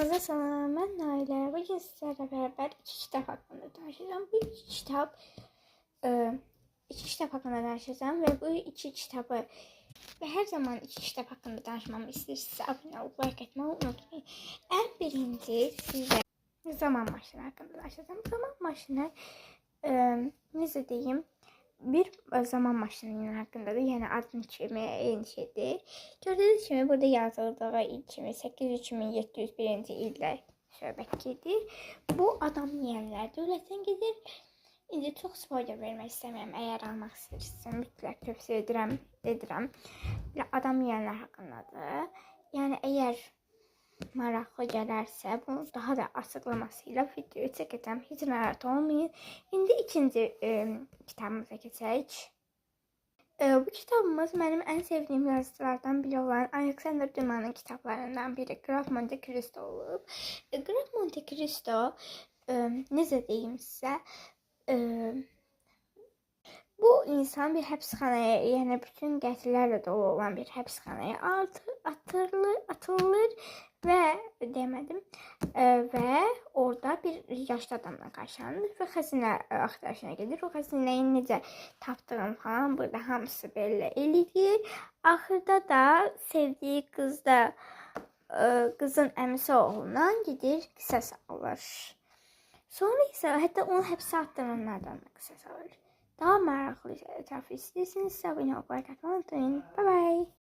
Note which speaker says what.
Speaker 1: Kanalımıza salam, mən Nailə. Bugün sizlərlə bərabər iki kitab haqqında danışacağım. Bu iki kitab haqqında danışacağım və bu iki kitabı və hər zaman iki kitab haqqında danışmamı istəyirsinizsə abunə olub like etməyi unutmayın. Ən birinci sizə zaman maşını haqqında danışacağım. Zaman maşını necə deyim? Bir zaman maşını haqqındadır. Yəni adın kimi eyni şeydir. Gördüyünüz kimi burada yazıldığı il kimi 83701-ci ildə söhbət gedir. Bu adam yeyənlər dövlətdən gedir. İndi çox spoiler vermək istəmirəm. Əgər almaq istəyirsinizsə mütləq tövsiyə edirəm. Adam yeyənlər haqqındadır. Yəni əgər maraqlı gələrsə, bunu daha da açıqlamasıyla video çəkəcəm. Heç narahat olmayın. İndi ikinci kitabımıza keçək. Bu kitabımız mənim ən sevdiyim yazıcılardan biri olan Alexander Dumas'ın kitablarından biri. Graf Monte Cristo olub. Graf Monte Cristo necə deyim sizə? Bu insan bir həbsxanaya, yəni bütün qətillərlə dolu olan bir həbsxanaya atılır və orada bir yaşlı adamla qarşılanır və xəzinə axtarışına gedir. O xəzinəyi necə tapdığını falan burada hamısı belə eləyir. Axırda da sevdiyi qızın əmisi oğlundan gedir qisas alır. Sonra isə hətta onu həbsə atdıranlardan da qisas alır. Daha maraqlı ətrafı istəyirsinizsə abunə olub like atmayı unutmayın. Bye bye.